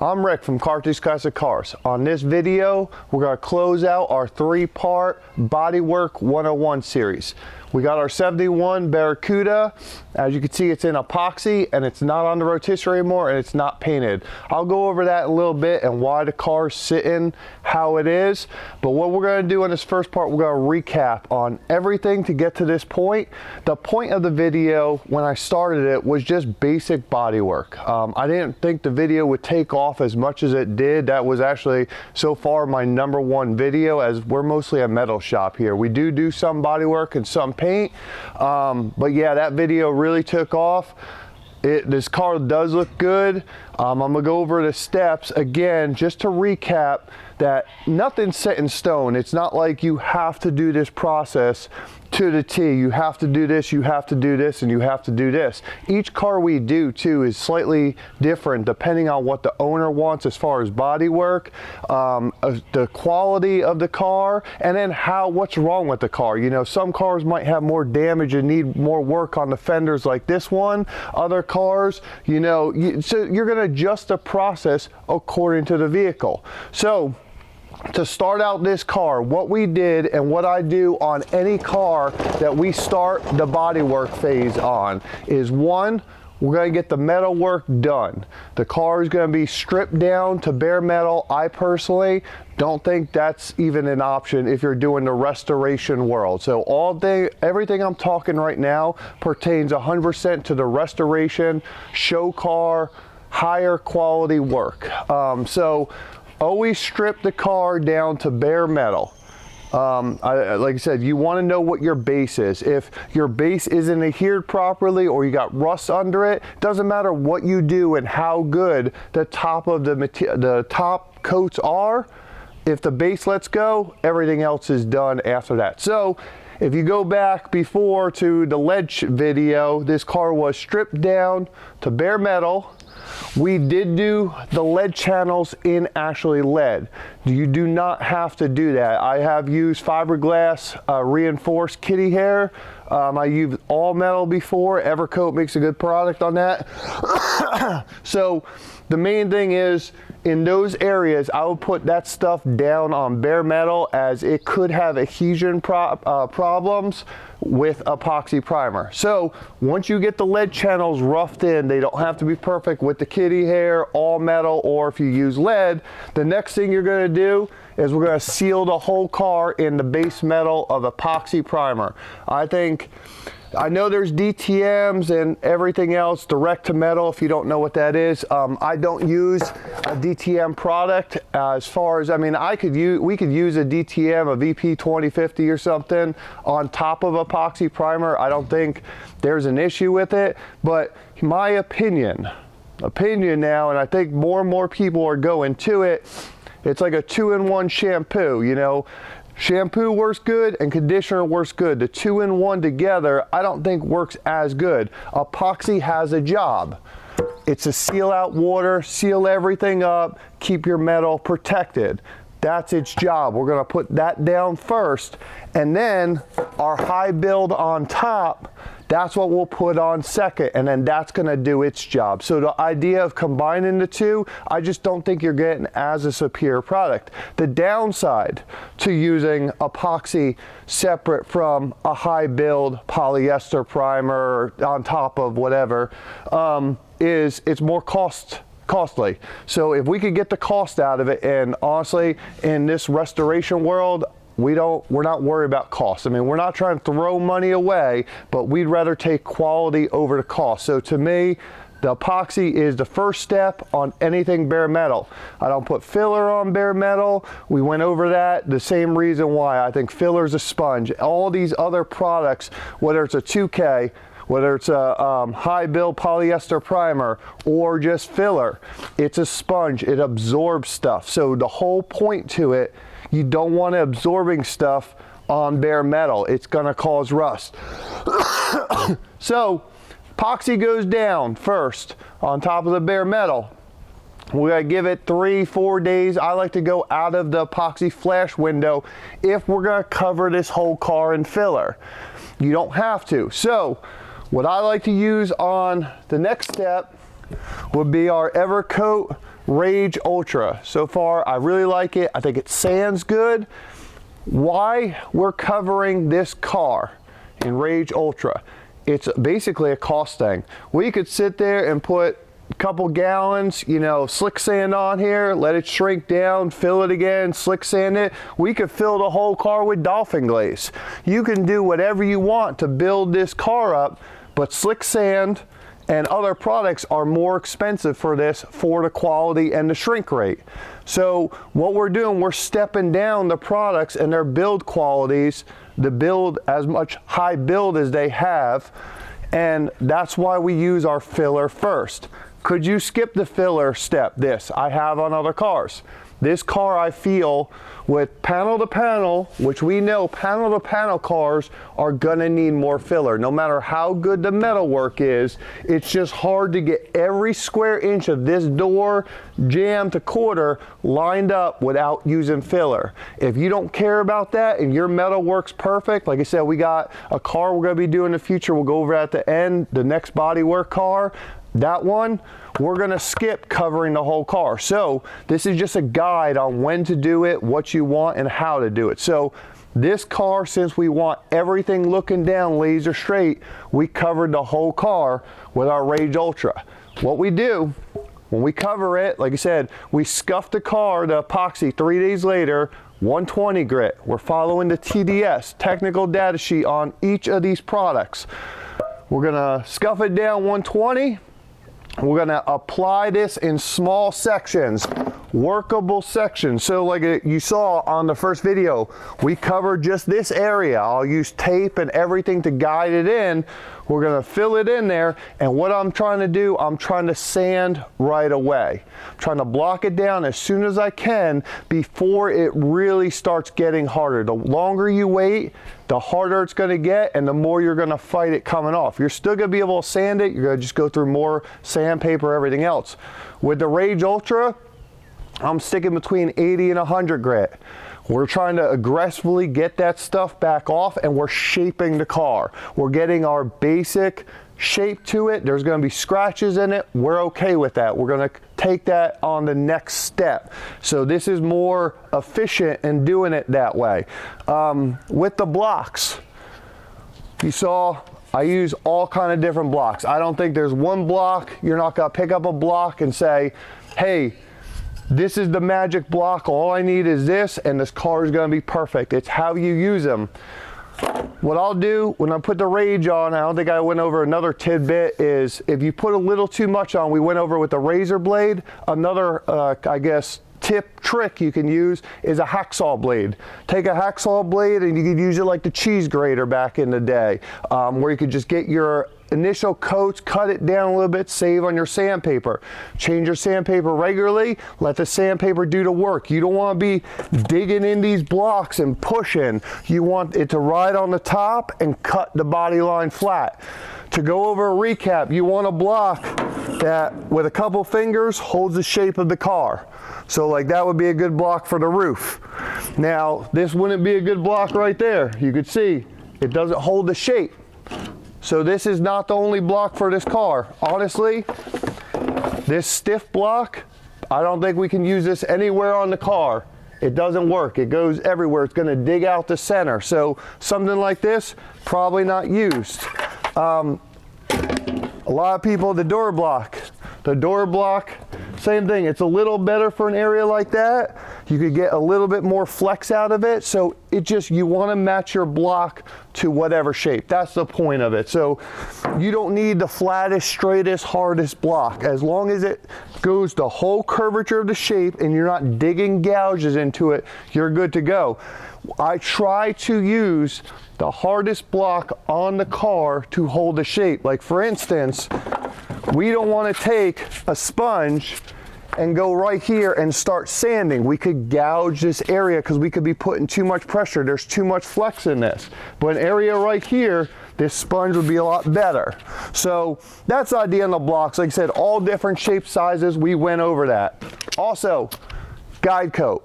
I'm Rick from Cartridge Classic Cars. On this video, we're going to close out our 3-part Bodywork 101 series. We got our 71 Barracuda. As you can see, it's in epoxy and it's not on the rotisserie anymore and it's not painted. I'll go over that in a little bit and why the car's sitting how it is. But what we're going to do in this first part, we're going to recap on everything to get to this point. The point of the video when I started it was just basic bodywork. I didn't think the video would take off as much as it did. That was actually so far my #1 video, as we're mostly a metal shop here. We do some bodywork and some paint, but yeah, that video really took off. This car does look good. I'm gonna go over the steps again just to recap that nothing's set in stone. It's not like you have to do this process to the T. You have to do this, you have to do this, and you have to do this. Each car we do too is slightly different depending on what the owner wants as far as body work, the quality of the car, and then what's wrong with the car. You know, some cars might have more damage and need more work on the fenders like this one. Other cars, you know, so you're gonna adjust the process according to the vehicle. So to start out this car, what we did and what I do on any car that we start the bodywork phase on is, one, we're going to get the metal work done. The car is going to be stripped down to bare metal. I personally don't think that's even an option if you're doing the restoration world. So everything I'm talking right now pertains 100% to the restoration, show car, higher quality work. So always strip the car down to bare metal. Like I said, you want to know what your base is. If your base isn't adhered properly or you got rust under it, doesn't matter what you do and how good the top of the top coats are. If the base lets go, everything else is done after that. So if you go back before to the lead video, this car was stripped down to bare metal. We did do the lead channels in actually lead. You do not have to do that. I have used fiberglass reinforced kitty hair. I used all metal before. Evercoat makes a good product on that. So the main thing is, in those areas, I would put that stuff down on bare metal, as it could have adhesion problems with epoxy primer. So once you get the lead channels roughed in, they don't have to be perfect with the kitty hair, all metal, or if you use lead, the next thing you're going to do is we're going to seal the whole car in the base metal of epoxy primer. I know there's DTMs and everything else, direct to metal, if you don't know what that is. I don't use a DTM product as far as, I mean, we could use a DTM, a VP2050 or something on top of epoxy primer. I don't think there's an issue with it, but my opinion now, and I think more and more people are going to it, it's like a 2-in-1 shampoo, you know. Shampoo works good and conditioner works good. The 2-in-1 together, I don't think works as good. Epoxy has a job. It's to seal out water, seal everything up, keep your metal protected. That's its job. We're gonna put that down first, and then our high build on top, that's what we'll put on second, and then that's gonna do its job. So the idea of combining the two, I just don't think you're getting as a superior product. The downside to using epoxy separate from a high build polyester primer on top of whatever, is it's more costly. So if we could get the cost out of it, and honestly, in this restoration world, we're not worried about cost. I mean, we're not trying to throw money away, but we'd rather take quality over the cost. So to me, the epoxy is the first step on anything bare metal. I don't put filler on bare metal. We went over that. The same reason why I think filler is a sponge. All these other products, whether it's a 2K, whether it's a high build polyester primer or just filler, it's a sponge. It absorbs stuff. So the whole point to it, you don't want absorbing stuff on bare metal. It's gonna cause rust. So epoxy goes down first on top of the bare metal. We're gonna give it 3-4 days. I like to go out of the epoxy flash window if we're gonna cover this whole car in filler. You don't have to. So what I like to use on the next step would be our Evercoat Rage Ultra. So far, I really like it. I think it sands good. Why we're covering this car in Rage Ultra? It's basically a cost thing. We could sit there and put a couple gallons, you know, slick sand on here, let it shrink down, fill it again, slick sand it. We could fill the whole car with dolphin glaze. You can do whatever you want to build this car up, but slick sand and other products are more expensive for this, for the quality and the shrink rate. So what we're doing, we're stepping down the products and their build qualities, the build as much high build as they have, and that's why we use our filler first. Could you skip the filler step? This I have on other cars. This car, I feel, with panel to panel, which we know panel to panel cars are gonna need more filler. No matter how good the metal work is, it's just hard to get every square inch of this door, jamb to quarter, lined up without using filler. If you don't care about that and your metal works perfect, like I said, we got a car we're gonna be doing in the future, we'll go over at the end, the next Bodywork car. That one, we're gonna skip covering the whole car. So this is just a guide on when to do it, what you want, and how to do it. So this car, since we want everything looking down laser straight, we covered the whole car with our Rage Ultra. What we do, when we cover it, like I said, we scuff the car, the epoxy, 3 days later, 120 grit. We're following the TDS, technical data sheet, on each of these products. We're gonna scuff it down 120. We're gonna apply this in small sections, workable sections. So like you saw on the first video, we covered just this area. I'll use tape and everything to guide it in. We're gonna fill it in there, and what I'm trying to do, I'm trying to sand right away. I'm trying to block it down as soon as I can before it really starts getting harder. The longer you wait, the harder it's gonna get, and the more you're gonna fight it coming off. You're still gonna be able to sand it, you're gonna just go through more sandpaper, everything else. With the Rage Ultra, I'm sticking between 80 and 100 grit. We're trying to aggressively get that stuff back off, and we're shaping the car. We're getting our basic shape to it. There's gonna be scratches in it. We're okay with that. We're gonna take that on the next step. So this is more efficient in doing it that way. With the blocks, you saw I use all kind of different blocks. I don't think there's one block. You're not gonna pick up a block and say, hey, this is the magic block, all I need is this, and this car is gonna be perfect. It's how you use them. What I'll do when I put the Rage on, I don't think I went over another tidbit, is if you put a little too much on, we went over with the razor blade, another, I guess, trick you can use is a hacksaw blade. Take a hacksaw blade and you could use it like the cheese grater back in the day, where you could just get your initial coats, cut it down a little bit, save on your sandpaper. Change your sandpaper regularly, let the sandpaper do the work. You don't want to be digging in these blocks and pushing. You want it to ride on the top and cut the body line flat. To go over a recap, you want a block that with a couple fingers holds the shape of the car. So like that would be a good block for the roof. Now this wouldn't be a good block right there. You could see it doesn't hold the shape. So this is not the only block for this car. Honestly, this stiff block, I don't think we can use this anywhere on the car. It doesn't work. It goes everywhere. It's gonna dig out the center. So something like this, probably not used. A lot of people, the door block, same thing. It's a little better for an area like that. You could get a little bit more flex out of it. So it just, you want to match your block to whatever shape. That's the point of it. So you don't need the flattest, straightest, hardest block. As long as it goes the whole curvature of the shape and you're not digging gouges into it, you're good to go. I try to use the hardest block on the car to hold the shape. Like for instance, we don't want to take a sponge and go right here and start sanding. We could gouge this area because we could be putting too much pressure. There's too much flex in this. But an area right here, this sponge would be a lot better. So that's the idea on the blocks. Like I said, all different shapes, sizes, we went over that. Also, guide coat.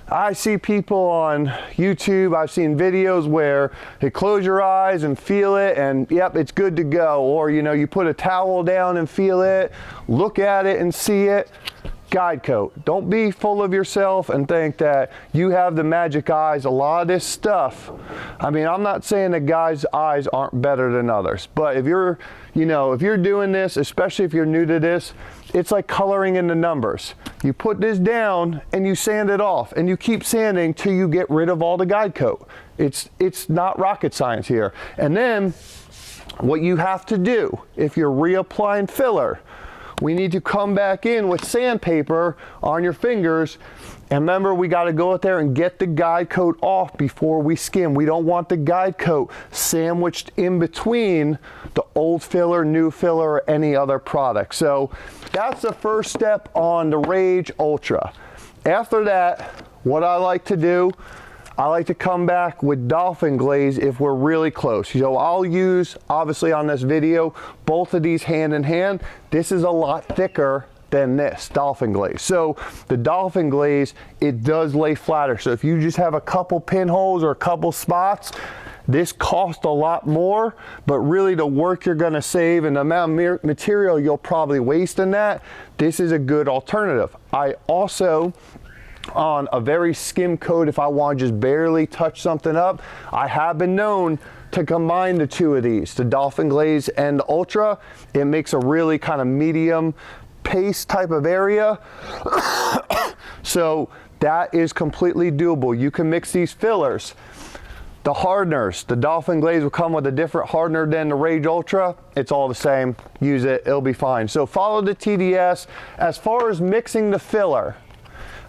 I see people on YouTube, I've seen videos where they close your eyes and feel it and yep, it's good to go. Or you know, you put a towel down and feel it, look at it and see it. guide coat. Don't be full of yourself and think that you have the magic eyes. A lot of this stuff, I mean, I'm not saying that guys' eyes aren't better than others, but if you're, you know, if you're doing this, especially if you're new to this, it's like coloring in the numbers. You put this down and you sand it off, and you keep sanding till you get rid of all the guide coat. It's not rocket science here. And then what you have to do, if you're reapplying filler, we need to come back in with sandpaper on your fingers. And remember, we got to go out there and get the guide coat off before we skim. We don't want the guide coat sandwiched in between the old filler, new filler, or any other product. So that's the first step on the Rage Ultra. After that, what I like to do, I like to come back with Dolphin Glaze if we're really close. So I'll use, obviously on this video, both of these hand in hand. This is a lot thicker than this Dolphin Glaze. So the Dolphin Glaze, it does lay flatter. So if you just have a couple pinholes or a couple spots, this costs a lot more, but really the work you're gonna save and the amount of material you'll probably waste in that, this is a good alternative. I also, on a very skim coat, if I want to just barely touch something up, I have been known to combine the two of these, the Dolphin Glaze and the Ultra. It makes a really kind of medium paste type of area. So that is completely doable. You can mix these fillers. The hardeners, the Dolphin Glaze will come with a different hardener than the Rage Ultra. It's all the same. Use it, it'll be fine. So follow the TDS. As far as mixing the filler,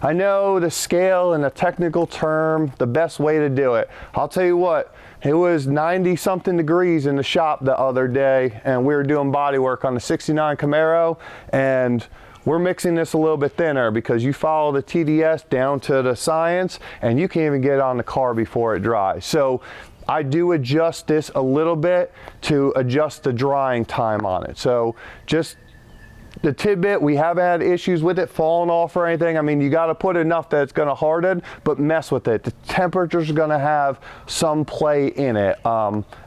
I know the scale and the technical term, the best way to do it. I'll tell you what, it was 90 something degrees in the shop the other day, and we were doing body work on the 69 Camaro, and we're mixing this a little bit thinner because you follow the TDS down to the science and you can't even get on the car before it dries. So I do adjust this a little bit to adjust the drying time on it. So just the tidbit, we haven't had issues with it falling off or anything. I mean, you got to put enough that it's going to harden, but mess with it. The temperature's going to have some play in it.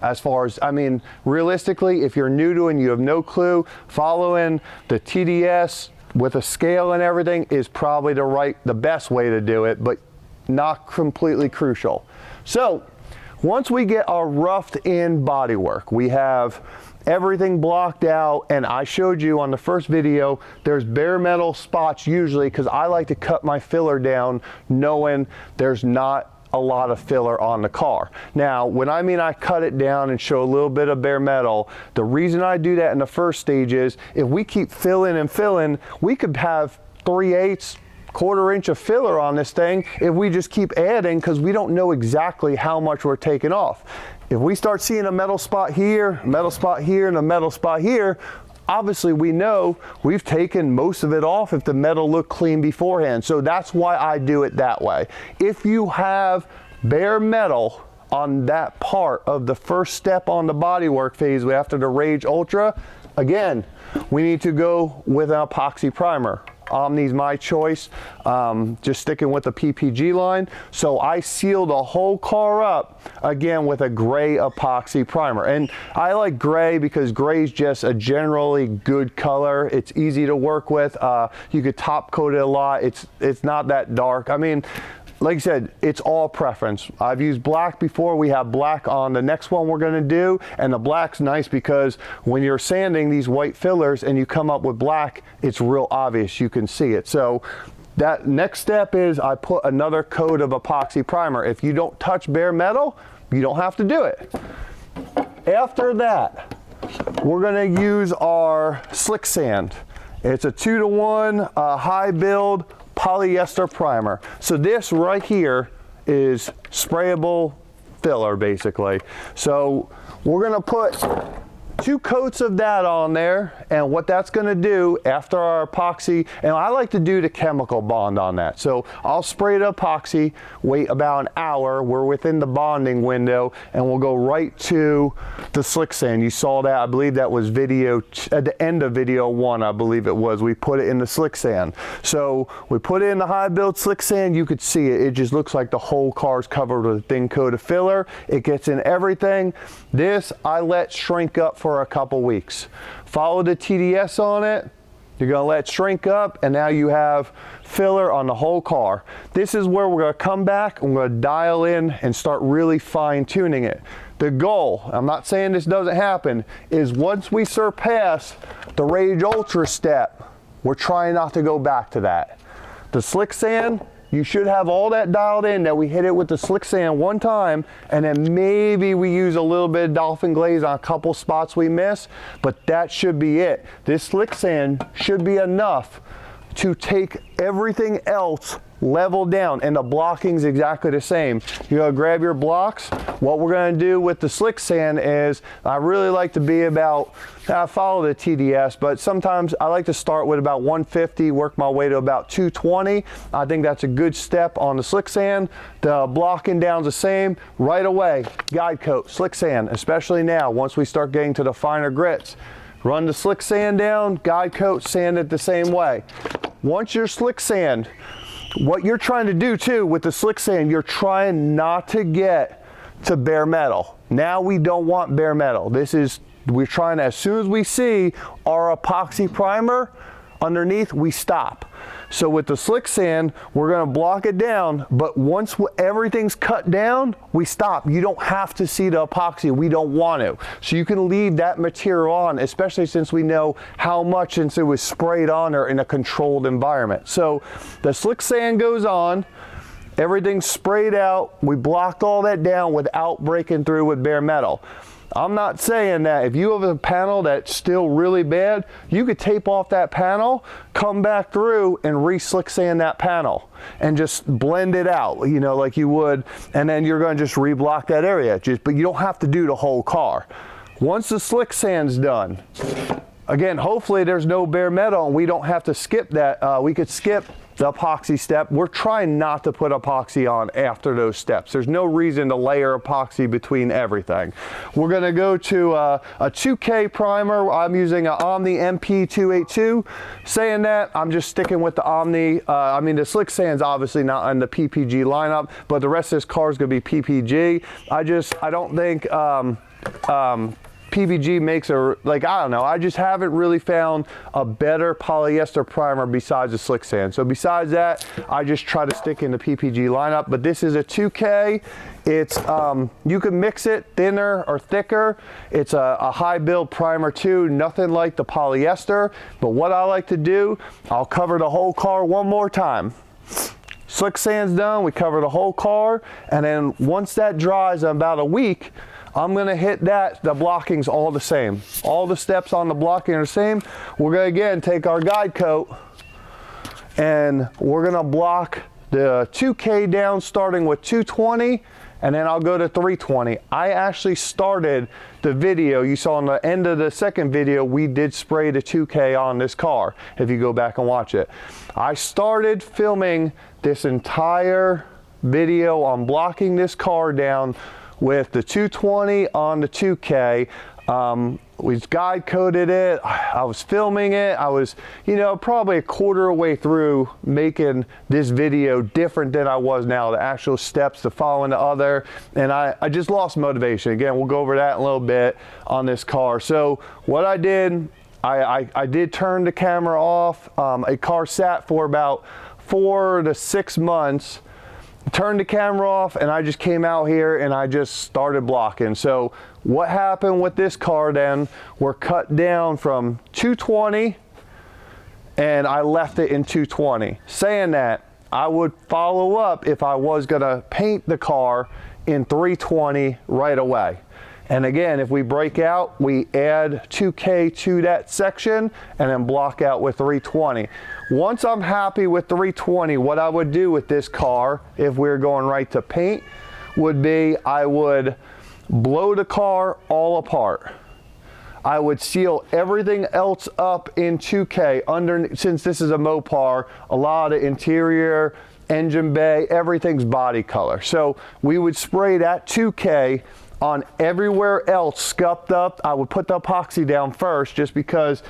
As far as, I mean, realistically, if you're new to it and you have no clue, following the TDS with a scale and everything is probably the best way to do it, but not completely crucial. So once we get our roughed in bodywork, we have everything blocked out, and I showed you on the first video, there's bare metal spots usually because I like to cut my filler down knowing there's not a lot of filler on the car. Now, when I mean I cut it down and show a little bit of bare metal, the reason I do that in the first stage is if we keep filling and filling, we could have 3/8, quarter inch of filler on this thing if we just keep adding, because we don't know exactly how much we're taking off. If we start seeing a metal spot here, a metal spot here, and a metal spot here, obviously we know we've taken most of it off if the metal looked clean beforehand. So that's why I do it that way. If you have bare metal on that part of the first step on the bodywork phase after the Rage Ultra, again, we need to go with an epoxy primer. Omni's my choice, just sticking with the PPG line. So I seal the whole car up again with a gray epoxy primer. And I like gray because gray is just a generally good color. It's easy to work with. You could top coat it a lot. It's not that dark. I mean, like I said, it's all preference. I've used black before. We have black on the next one we're gonna do, and the black's nice because when you're sanding these white fillers and you come up with black, it's real obvious, you can see it. So that next step is I put another coat of epoxy primer. If you don't touch bare metal, you don't have to do it. After that, we're gonna use our Slicksand. It's a 2-to-1 high build polyester primer. So this right here is sprayable filler basically. So we're gonna put 2 coats of that on there, and what that's going to do after our epoxy, and I like to do the chemical bond on that. So I'll spray the epoxy, wait about an hour, we're within the bonding window, and we'll go right to the Slicksand. You saw that, I believe that was video, at the end of video 1, I believe it was, we put it in the Slicksand. So we put it in the high build Slicksand, you could see it, it just looks like the whole car's covered with a thin coat of filler. It gets in everything. This I let shrink up for a couple weeks. Follow the TDS on it, You're gonna let it shrink up, and now you have filler on the whole car. This is where we're gonna come back and we're gonna dial in and start really fine tuning it. The goal, I'm not saying this doesn't happen, is once we surpass the Rage Ultra step, we're trying not to go back to that. The Slicksand, you should have all that dialed in that we hit it with the Slicksand one time, and then maybe we use a little bit of Dolphin Glaze on a couple spots we miss, but that should be it. This Slicksand should be enough to take everything else level down, and the blocking's exactly the same. You're gonna grab your blocks. What we're gonna do with the Slicksand is, I really like to be about, I follow the TDS, but sometimes I like to start with about 150, work my way to about 220. I think that's a good step on the Slicksand. The blocking down's the same. Right away, guide coat, Slicksand, especially now, once we start getting to the finer grits. Run the Slicksand down, guide coat, sand it the same way. Once your Slicksand, what you're trying to do too with the Slicksand, you're trying not to get to bare metal. Now we don't want bare metal. We're trying to, as soon as we see our epoxy primer underneath, we stop. So with the Slicksand, we're gonna block it down, but once everything's cut down, we stop. You don't have to see the epoxy, we don't want to. So you can leave that material on, especially since we know how much since it was sprayed on or in a controlled environment. So the Slicksand goes on, everything's sprayed out, we blocked all that down without breaking through with bare metal. I'm not saying that if you have a panel that's still really bad, you could tape off that panel, come back through and re-Slicksand that panel and just blend it out, you know, like you would, and then you're going to just reblock that area. But you don't have to do the whole car. Once the Slicksand's done, again, hopefully there's no bare metal and we don't have to skip that. We could skip the epoxy step. We're trying not to put epoxy on after those steps. There's no reason to layer epoxy between everything. We're gonna go to a 2K primer. I'm using an Omni MP282. Saying that, I'm just sticking with the Omni. I mean, the Slicksand's obviously not in the PPG lineup, but the rest of this car is gonna be PPG. I don't think, PPG makes a, like, I don't know, I just haven't really found a better polyester primer besides the Slicksand. So besides that, I just try to stick in the PPG lineup, but this is a 2K. It's, you can mix it thinner or thicker. It's a high build primer too, nothing like the polyester, but what I like to do, I'll cover the whole car one more time. Slicksand's done, we cover the whole car, and then once that dries in about a week, I'm gonna hit that, the blocking's all the same. All the steps on the blocking are the same. We're gonna again take our guide coat and we're gonna block the 2K down starting with 220, and then I'll go to 320. I actually started the video, you saw on the end of the second video, we did spray the 2K on this car, if you go back and watch it. I started filming this entire video on blocking this car down with the 220 on the 2K. We guide coded it, I was filming it, I was, you know, probably a quarter way through making this video different than I was now, the actual steps to following the other, and I just lost motivation. Again, we'll go over that in a little bit on this car. So what I did, I did turn the camera off. A car sat for about 4 to 6 months. Turned the camera off and I just came out here and I just started blocking. So what happened with this car then, we're cut down from 220 and I left it in 220. Saying that, I would follow up if I was gonna paint the car in 320 right away. And again, if we break out, we add 2K to that section and then block out with 320. Once I'm happy with 320, what I would do with this car, if we're going right to paint, would be I would blow the car all apart. I would seal everything else up in 2K. Since this is a Mopar, a lot of interior, engine bay, everything's body color. So we would spray that 2K on everywhere else scuffed up. I would put the epoxy down first just because,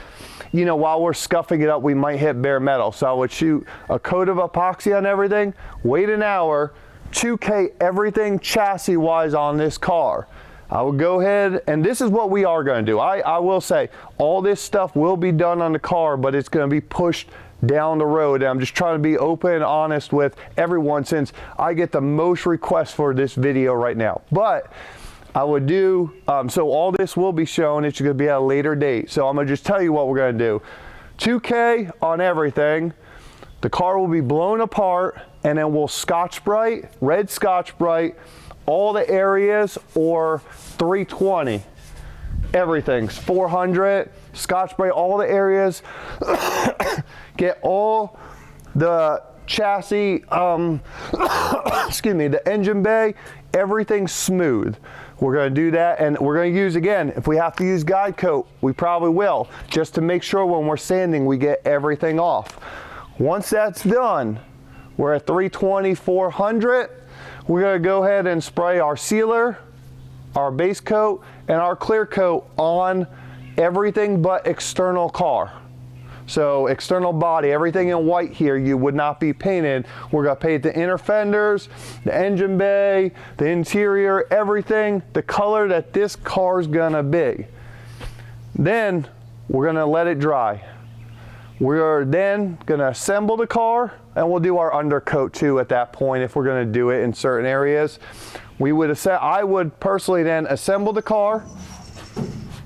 you know, while we're scuffing it up, we might hit bare metal. So I would shoot a coat of epoxy on everything, wait an hour, 2K everything chassis wise on this car. I will go ahead, and this is what we are going to do. I will say all this stuff will be done on the car, but it's going to be pushed down the road. And I'm just trying to be open and honest with everyone since I get the most requests for this video right now. But I would do, so all this will be shown. It's going to be at a later date. So I'm going to just tell you what we're going to do. 2K on everything. The car will be blown apart, and then we'll Scotch-Brite, red Scotch-Brite, all the areas, or 320. Everything's 400, Scotch-Brite, all the areas. Get all the chassis, excuse me, the engine bay, everything smooth. We're going to do that, and we're going to use, again, if we have to use guide coat, we probably will, just to make sure when we're sanding we get everything off. Once that's done, we're at 320, 400. We're going to go ahead and spray our sealer, our base coat, and our clear coat on everything but external car. So external body, everything in white here, you would not be painted. We're going to paint the inner fenders, the engine bay, the interior, everything, the color that this car's going to be. Then we're going to let it dry. We're then going to assemble the car, and we'll do our undercoat too at that point if we're going to do it in certain areas. I would personally then assemble the car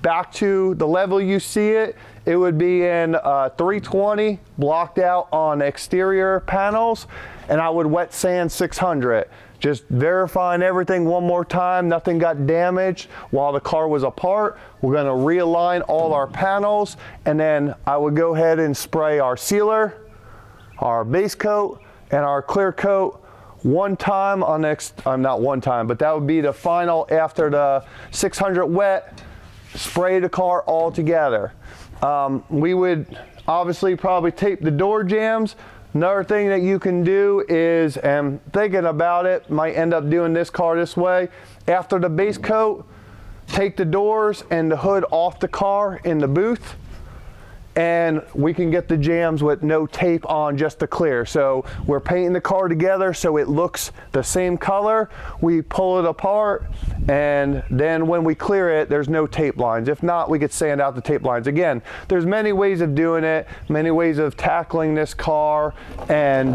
back to the level you see it. It would be in 320 blocked out on exterior panels, and I would wet sand 600. Just verifying everything one more time, nothing got damaged while the car was apart. We're going to realign all our panels, and then I would go ahead and spray our sealer, our base coat, and our clear coat one time on not one time, but that would be the final after the 600 wet, spray the car all together. We would obviously probably tape the door jambs. Another thing that you can do is, and thinking about it, might end up doing this car this way. After the base coat, take the doors and the hood off the car in the booth, and we can get the jambs with no tape on, just the clear. So we're painting the car together so it looks the same color. We pull it apart, and then when we clear it, there's no tape lines. If not, we could sand out the tape lines. Again, there's many ways of doing it, many ways of tackling this car, and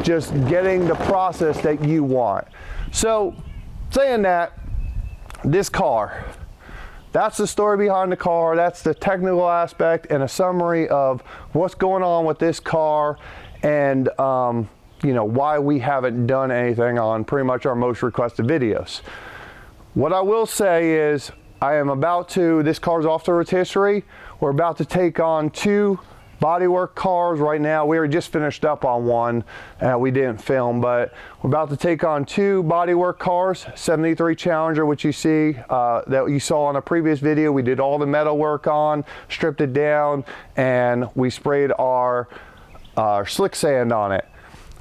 just getting the process that you want. So saying that, this car, that's the story behind the car. That's the technical aspect and a summary of what's going on with this car, and you know, why we haven't done anything on pretty much our most requested videos. What I will say is I am about to, this car's off the rotisserie. We're about to take on 2 Bodywork cars right now. We were just finished up on one. We didn't film, but we're about to take on 2 Bodywork cars. 73 Challenger, which you see, that you saw on a previous video. We did all the metal work on, stripped it down, and we sprayed our slick sand on it.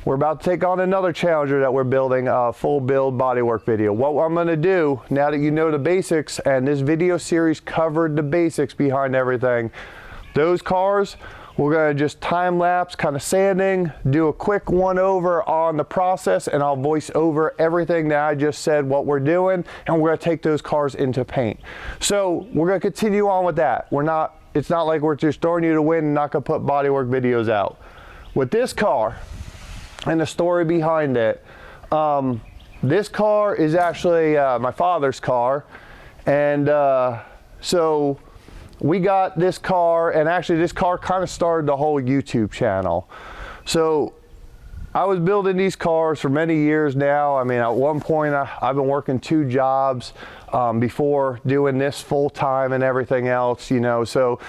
We're about to take on another Challenger that we're building, a full build bodywork video. What I'm going to do, now that you know the basics, and this video series covered the basics behind everything, those cars, we're going to just time lapse, kind of sanding, do a quick one over on the process, and I'll voice over everything that I just said what we're doing, and we're going to take those cars into paint. So we're going to continue on with that. It's not like we're just throwing you to win and not going to put bodywork videos out. With this car and the story behind it, this car is actually my father's car, and so we got this car, and actually this car kind of started the whole YouTube channel. So I was building these cars for many years now. I mean, at one point I've been working 2 jobs before doing this full time and everything else, you know. So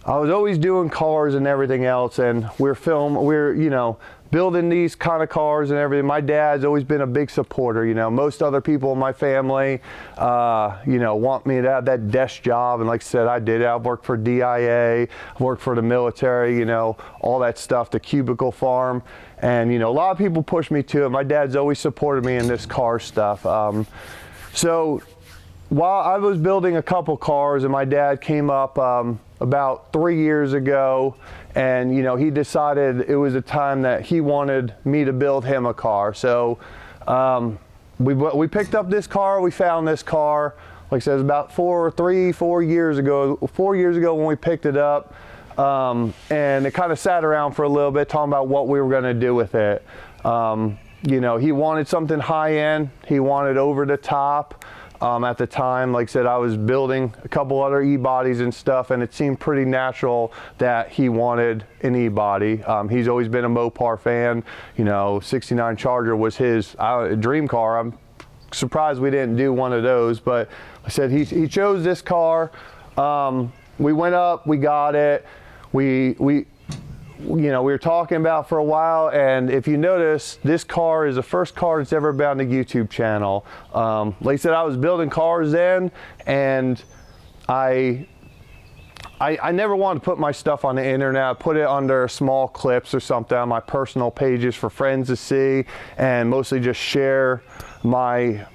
I was always doing cars and everything else, and we're you know, building these kind of cars and everything. My dad's always been a big supporter. You know, most other people in my family, you know, want me to have that desk job, and like I said, I did it. I've worked for DIA, I've worked for the military, you know, all that stuff, the cubicle farm, and you know, a lot of people push me to it. My dad's always supported me in this car stuff. So while I was building a couple cars, and my dad came up about 3 years ago, and you know, he decided it was a time that he wanted me to build him a car. So we picked up this car. We found this car, like I said, it was about 4 years ago. 4 years ago when we picked it up, and it kind of sat around for a little bit, talking about what we were going to do with it. You know, he wanted something high end. He wanted over the top. At the time, like I said, I was building a couple other e-bodies and stuff, and it seemed pretty natural that he wanted an e-body. He's always been a Mopar fan. You know, 69 Charger was his dream car. I'm surprised we didn't do one of those, but like I said, he chose this car. We went up, we got it. You know, we were talking about for a while, and if you notice, this car is the first car that's ever been on the YouTube channel. Like I said, I was building cars then, and I never wanted to put my stuff on the internet. I put it under small clips or something on my personal pages for friends to see, and mostly just share my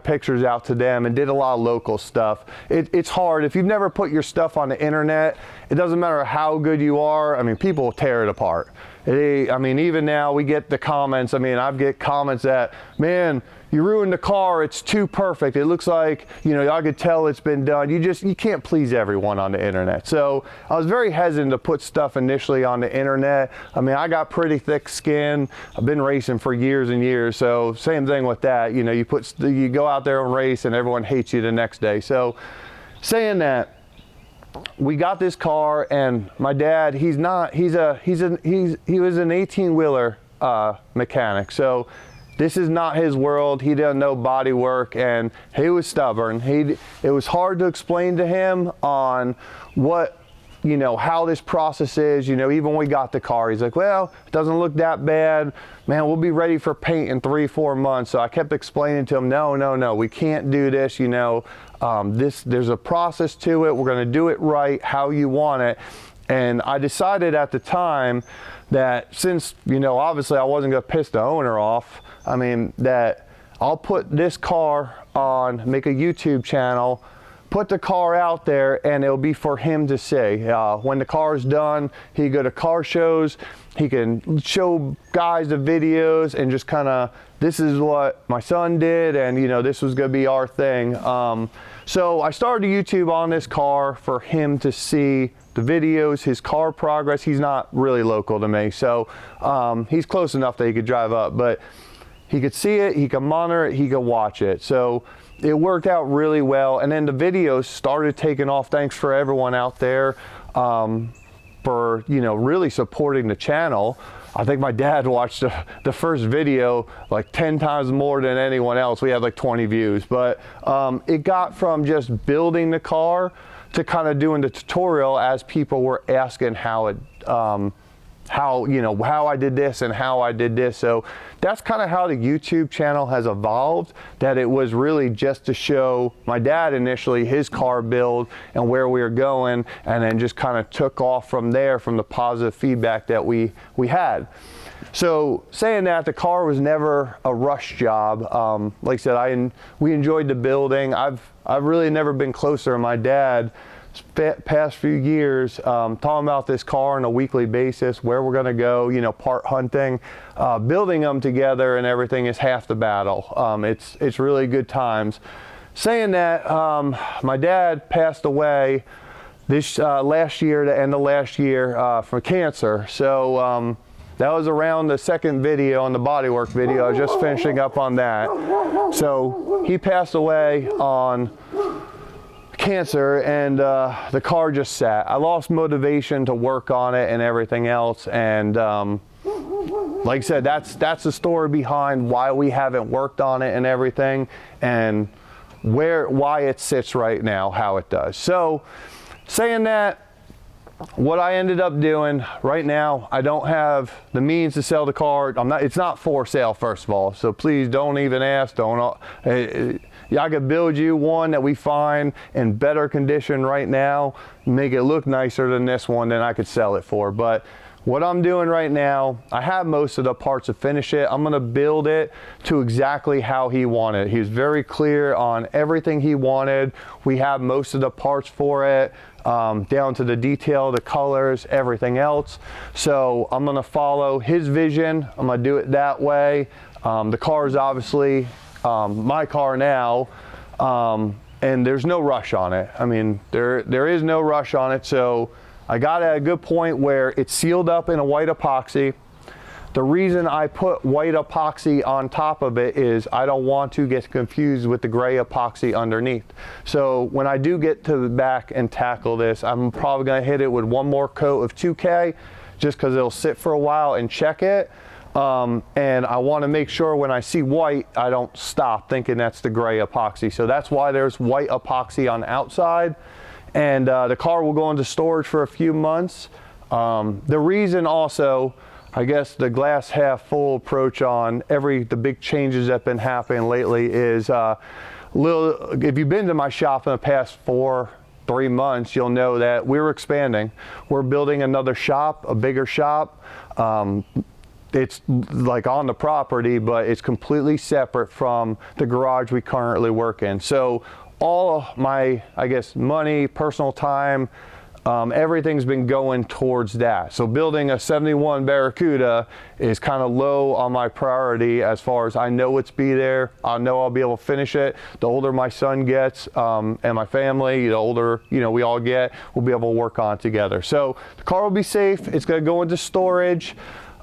pictures out to them, and did a lot of local stuff. It's hard if you've never put your stuff on the internet. It doesn't matter how good you are. I mean, people tear it apart. I mean, even now we get the comments. I mean, I get comments that, man, you ruined the car, it's too perfect. It looks like, you know, I could tell it's been done. You can't please everyone on the internet. So I was very hesitant to put stuff initially on the internet. I mean, I got pretty thick skin. I've been racing for years and years. So same thing with that. You know, you go out there and race and everyone hates you the next day. So saying that, we got this car, and my dad, he was an 18-wheeler mechanic. So this is not his world. He doesn't know body work, and he was stubborn. It was hard to explain to him on what, you know, how this process is. You know, even when we got the car, he's like, well, it doesn't look that bad. Man, we'll be ready for paint in 3-4 months. So I kept explaining to him, no, we can't do this. You know, there's a process to it. We're going to do it right, how you want it. And I decided at the time that, since, you know, obviously I wasn't going to piss the owner off, I mean, that I'll put this car on, make a YouTube channel, put the car out there, and it'll be for him to see. When the car's done, he go to car shows, he can show guys the videos, and just kind of, this is what my son did, and you know, this was going to be our thing. So I started YouTube on this car for him to see the videos, his car progress. He's not really local to me, so he's close enough that he could drive up, but he could see it, he could monitor it, he could watch it. So it worked out really well. And then the videos started taking off. Thanks for everyone out there for, you know, really supporting the channel. I think my dad watched the first video like 10 times more than anyone else. We had like 20 views, but it got from just building the car to kind of doing the tutorial as people were asking how I did this and how I did this. So that's kind of how the YouTube channel has evolved, that it was really just to show my dad initially his car build and where we were going, and then just kind of took off from there, from the positive feedback that we had. So saying that, the car was never a rush job. Like I said, we enjoyed the building. I've really never been closer to my dad past few years, talking about this car on a weekly basis, where we're going to go, you know, part hunting, building them together and everything is half the battle. It's really good times. Saying that, my dad passed away this last year, the end of last year, from cancer. So that was around the second video on the Bodywork video. I was just finishing up on that. So he passed away on cancer, and the car just sat. I lost motivation to work on it and everything else, and like I said, that's the story behind why we haven't worked on it and everything, and why it sits right now how it does. So saying that, what I ended up doing right now, I don't have the means to sell the car. It's not for sale, first of all, so please don't even ask. I could build you one that we find in better condition right now, make it look nicer than this one, then I could sell it for. But what I'm doing right now, I have most of the parts to finish it. I'm gonna build it to exactly how he wanted. He was very clear on everything he wanted. We have most of the parts for it, down to the detail, the colors, everything else. So I'm gonna follow his vision. I'm gonna do it that way. The car is obviously my car now, and there's no rush on it. I mean, there is no rush on it, so I got at a good point where it's sealed up in a white epoxy. The reason I put white epoxy on top of it is I don't want to get confused with the gray epoxy underneath. So when I do get to the back and tackle this, I'm probably gonna hit it with one more coat of 2K, just because it'll sit for a while and check it. And I want to make sure when I see white, I don't stop thinking that's the gray epoxy. So that's why there's white epoxy on the outside. And the car will go into storage for a few months. The reason also, I guess the glass half full approach on the big changes that have been happening lately is if you've been to my shop in the past 3 months, you'll know that we're expanding. We're building another shop, a bigger shop. It's like on the property, but it's completely separate from the garage we currently work in. So all of my, I guess, money, personal time, everything's been going towards that. So building a 71 Barracuda is kind of low on my priority as far as I know it's be there. I know I'll be able to finish it. The older my son gets and my family, the older we all get, we'll be able to work on it together. So the car will be safe. It's going to go into storage.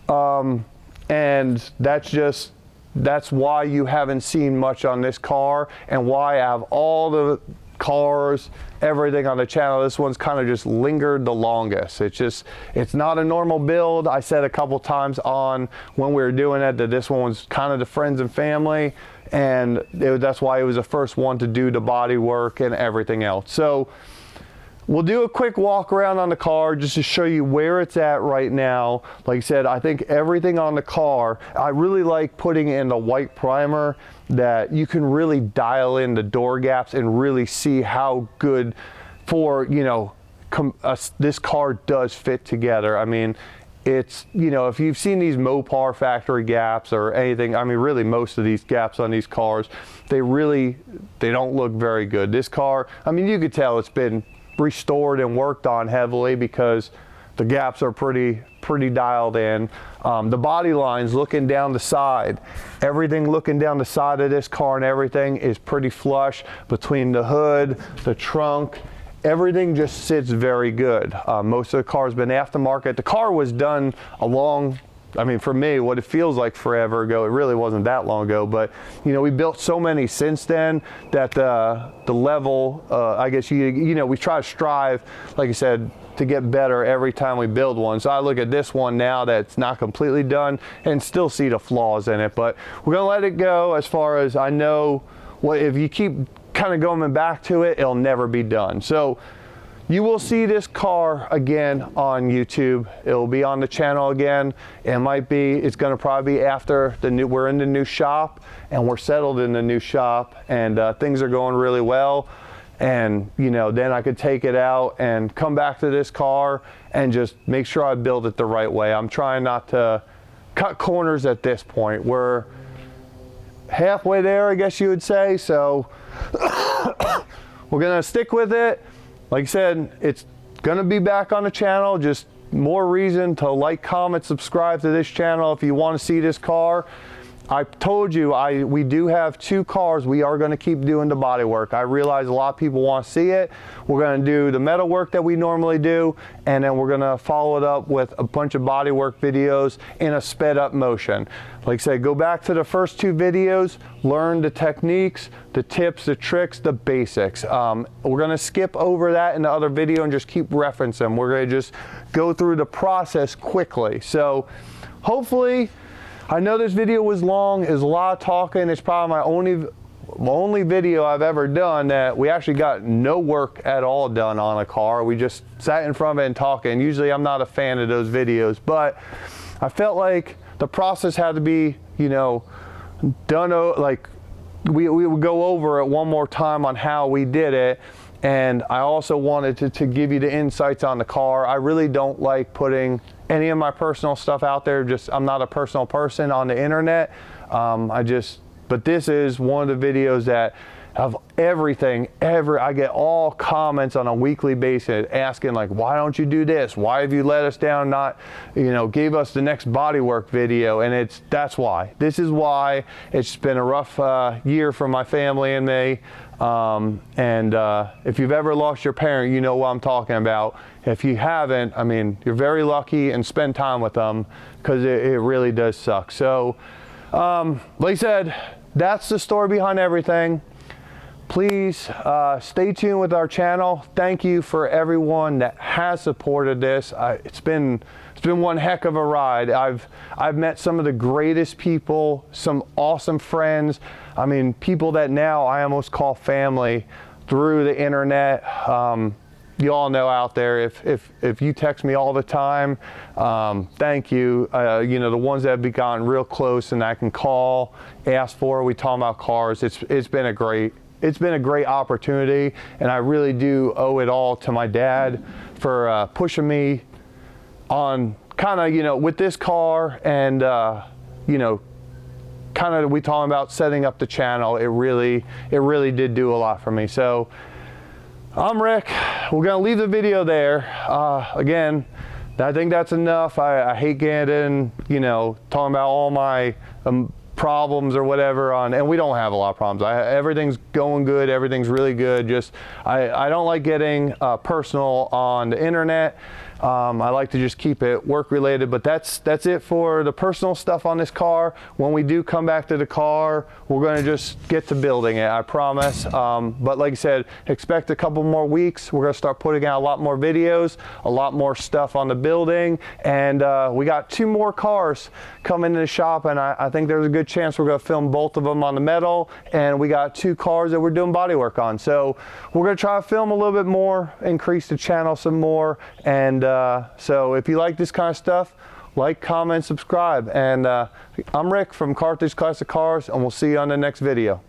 And that's why you haven't seen much on this car and why I have all the cars, everything on the channel. This one's kind of just lingered the longest. It's not a normal build. I said a couple times on when we were doing it that this one was kind of the friends and family, and that's why it was the first one to do the body work and everything else. So we'll do a quick walk around on the car just to show you where it's at right now. Like I said, I think everything on the car, I really like putting in the white primer that you can really dial in the door gaps and really see how good for, this car does fit together. I mean, it's, if you've seen these Mopar factory gaps or anything, I mean, really most of these gaps on these cars, they don't look very good. This car, I mean, you could tell it's been restored and worked on heavily because the gaps are pretty dialed in. The body lines looking down the side, everything looking down the side of this car and everything is pretty flush between the hood, the trunk. Everything just sits very good. Most of the car's been aftermarket. The car was done for me, what it feels like forever ago, it really wasn't that long ago, but we built so many since then that the level, I guess we try to strive, like I said, to get better every time we build one. So I look at this one now that's not completely done and still see the flaws in it, but we're gonna let it go. As far as I know, if you keep kind of going back to it, it'll never be done. So you will see this car again on YouTube. It'll be on the channel again. It's gonna probably be after we're in the new shop and we're settled in the new shop and things are going really well. And then I could take it out and come back to this car and just make sure I build it the right way. I'm trying not to cut corners at this point. We're halfway there, I guess you would say. So we're gonna stick with it. Like I said, it's gonna be back on the channel. Just more reason to like, comment, subscribe to this channel if you want to see this car. I told you we do have 2 cars. We are going to keep doing the body work. I realize a lot of people want to see it. We're going to do the metal work that we normally do, and then we're going to follow it up with a bunch of body work videos in a sped up motion. Like I said, go back to the first 2 videos, learn the techniques, the tips, the tricks, the basics. We're going to skip over that in the other video and just keep referencing. We're going to just go through the process quickly. So hopefully, I know this video was long, is a lot of talking. It's probably my only video I've ever done that we actually got no work at all done on a car. We just sat in front of it and talking. Usually I'm not a fan of those videos, but I felt like the process had to be, done, like we would go over it one more time on how we did it. And I also wanted to give you the insights on the car. I really don't like putting any of my personal stuff out there. I'm not a personal person on the internet. But this is one of the videos that of everything. I get all comments on a weekly basis asking like, why don't you do this? Why have you let us down, not, you know, gave us the next Bodywork video? And that's why. This is why. It's been a rough year for my family and me. If you've ever lost your parent, you know what I'm talking about. If you haven't, I mean, you're very lucky, and spend time with them, because it really does suck. So, like I said, that's the story behind everything. Please stay tuned with our channel. Thank you for everyone that has supported this. It's been one heck of a ride. I've met some of the greatest people, some awesome friends. I mean, people that now I almost call family through the internet. You all know out there, if you text me all the time, thank you. You know, the ones that have gotten real close and I can call, ask for, we talk about cars. It's been a great opportunity, and I really do owe it all to my dad for pushing me on kind of, you know, with this car, and you know, kind of we talking about setting up the channel. It really did do a lot for me. So I'm Rick. We're gonna leave the video there. Again, I think that's enough. I hate getting, you know, talking about all my problems or whatever on, and we don't have a lot of problems. Everything's going good. Everything's really good. Just I don't like getting personal on the internet. I like to just keep it work related, but that's it for the personal stuff on this car. When we do come back to the car, we're going to just get to building it, I promise. But like I said, expect a couple more weeks. We're going to start putting out a lot more videos, a lot more stuff on the building, and we got 2 more cars coming in the shop, and I think there's a good chance we're going to film both of them on the metal, and we got 2 cars that we're doing bodywork on. So we're going to try to film a little bit more, increase the channel some more, and so if you like this kind of stuff, like, comment, subscribe. And I'm Rick from Carthage Classic Cars, and we'll see you on the next video.